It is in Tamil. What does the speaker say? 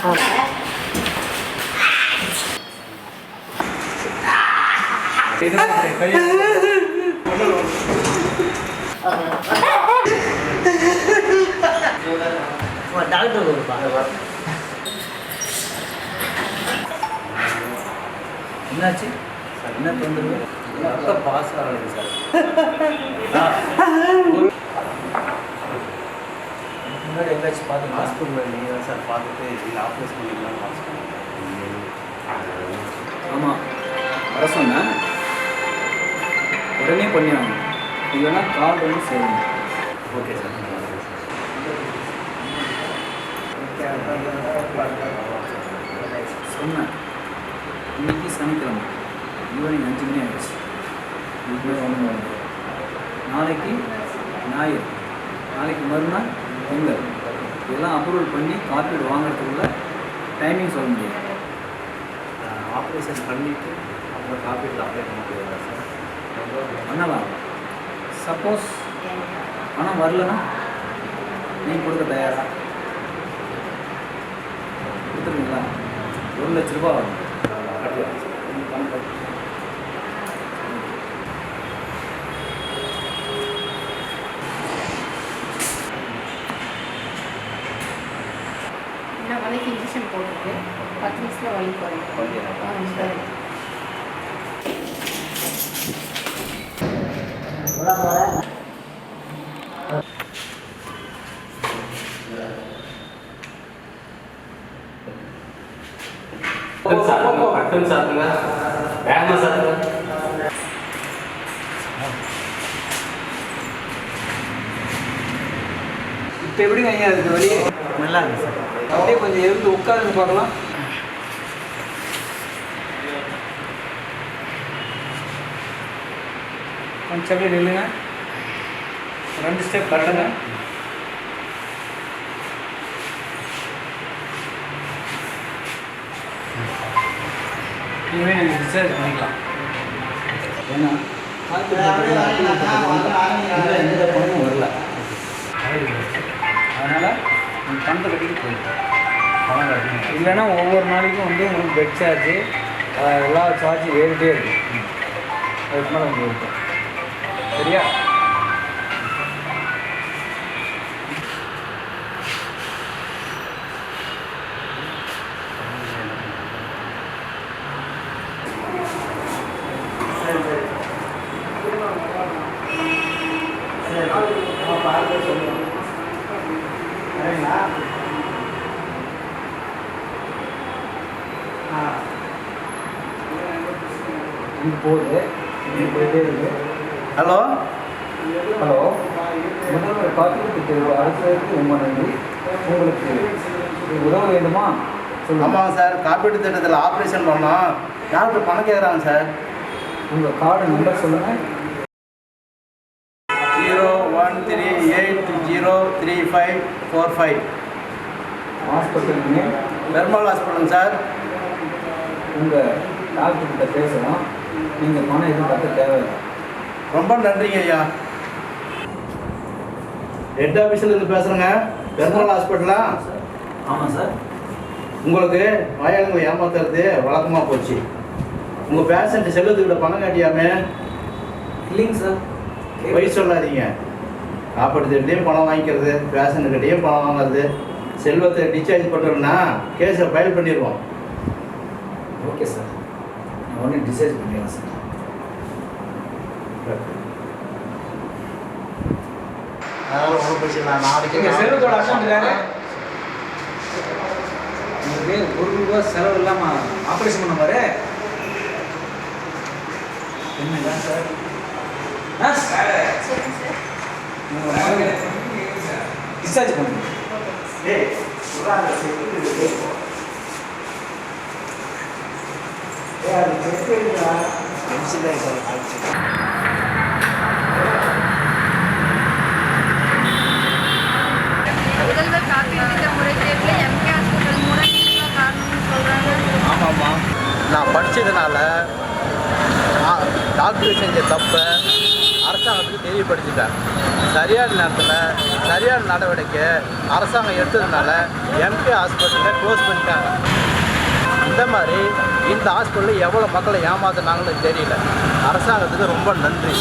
டாக்டர் என்னாச்சு சார்? என்ன தொந்தரவு? ரத்தம் பாஸ் ஆகுது சார். முன்னாடி எங்கேயாச்சும் பார்த்து ஹாஸ்பிட்டலில் நீங்கள் தான் சார் பார்த்துட்டு இல்லை ஆப்ரேஷன் பண்ணிக்கலாம் ஹாஸ்பிட்டல். ஆமாம் வர சொன்னேன், உடனே பண்ணியாகணும், இல்லைன்னா கார்டு வந்து சேரணும். Okay sir. சொன்னேன் இன்றைக்கி சனிக்கிழமை ஈவினிங் 5 மணி ஆகிடுச்சு. இதுக்குமே ஒன்று நாளைக்கு ஞாயிறு, நாளைக்கு மறுநாள் பொங்கல். இதெல்லாம் அப்ரூவல் பண்ணி காப்பீடு வாங்குறதுக்குள்ள டைமிங் சொல்ல முடியும். ஆப்ரேஷன் பண்ணிவிட்டு அப்புறம் காப்பீட்டில் அப்ளை பண்ண முடியாதா சார்? பண்ணலாம். சப்போஸ் பணம் வரலன்னா நீங்கள் கொடுக்க தயாரா? கொடுத்துருவீங்களா? 1 லட்ச ரூபா வரும். நான் வலிக்கு இன்ஜெக்ஷன் போட்டுருக்கு. 10 நிமிஷத்தில் வலி குறையும். சரி. பட்டன் சாப்பிடுங்க, வேகமாக சாப்பிடுங்க. இப்போ எப்படிங்க ஐயா இருக்குது வலி? நல்லா இருக்கு சார். அப்படியே கொஞ்சம் எழுந்து உட்காந்து பார்க்கலாம். கொஞ்சம் அப்படியே நில்லுங்க, 2 ஸ்டெப் கட்டுங்க. இனிமேல் நீங்கள் டிஸ்சார்ஜ் பண்ணிக்கலாம். ஏன்னா எந்த பணமும் வரல, அதனால் நீங்கள் பணத்தை கட்டிட்டு போயிடும். பணம் கட்டணும். இல்லைன்னா ஒவ்வொரு நாளைக்கும் வந்து உங்களுக்கு பெட் சார்ஜு எல்லா சார்ஜும் ஏறிட்டே இருக்கும். அதுக்கு மேலே உங்களுக்கு இருக்கும். சரியா? போகுது, போயிட்டே இருக்கு. ஹலோ ஹலோ, முதல்வர் காப்பீட்டு திட்ட அரசுக்கு ரொம்ப நன்றி. உங்களுக்கு உதவ வேண்டுமா? ஆமாங்க சார், காப்பீட்டு திட்டத்தில் ஆப்ரேஷன் பண்ணோம். டாக்டர் பணம் கேட்குறாங்க சார். உங்கள் கார்டு நம்பர் சொல்லுங்கள். 013803545. ஹாஸ்பிட்டல் நேம் பெருமாள் ஹாஸ்பிட்டலுங்க சார். உங்கள் டாக்டர்கிட்ட பேசலாம். நீங்கள் பணம் எதுவும் கட்ட தேவையில்லை. ரொம்ப நன்றிங்க ஐயா. ஹெட் ஆஃபீஸிலேருந்து பேசுகிறேங்க. பெருமாள் ஹாஸ்பிட்டலா? ஆமாம் சார். உங்களுக்கு நோயாளிகளை ஏமாத்துறது வழக்கமாக போச்சு. உங்கள் பேஷண்ட்டு செல்வத்துக்கிட்ட பணம் காட்டியாமே? இல்லைங்க சார். பொய் சொல்லாதீங்க. காப்பாடுத்துக்கிட்டேயும் பணம் வாங்கிக்கிறது, பேஷண்ட்டுக்கிட்டேயும் பணம் வாங்குறது. செல்வத்தை டிஸ்சார்ஜ் பண்ணுறோன்னா கேஸை ஃபைல் பண்ணிடுவோம். ஓகே சார், நான் உடனே டிஸ்சார்ஜ் பண்ணிடுறேன் சார். அதனால் ஒன்றும் பிரச்சனை இல்லை. நாளைக்கு செல்வத்தோட அக்கௌண்ட் வேறு உங்களுக்கு ₹1 செலவு இல்லாமல் ஆப்ரேஷன் பண்ண பாரு. என்னங்க சார்? டிஸ்சார்ஜ் பண்ணுங்க. முதல்வர் காப்பீடு திட்ட முறைகேட்டில் எம்கே ஹாஸ்பிட்டல் மூலம் காரணம்னு சொல்கிறாங்க. ஆமாம்மா, நான் படித்ததுனால டாக்டர் செஞ்ச தப்பை அரசாங்கம் அரசாங்கத்துக்கு தெரியப்படுத்திட்டேன். சரியான நேரத்தில் சரியான நடவடிக்கை அரசாங்கம் எடுத்ததுனால எம்கே ஹாஸ்பிட்டலை க்ளோஸ் பண்ணிட்டாங்க. இந்த மாதிரி இந்த ஹாஸ்பிட்டலில் எவ்வளோ மக்களை ஏமாத்துனாங்கன்னு தெரியல. அரசாங்கத்துக்கு ரொம்ப நன்றி.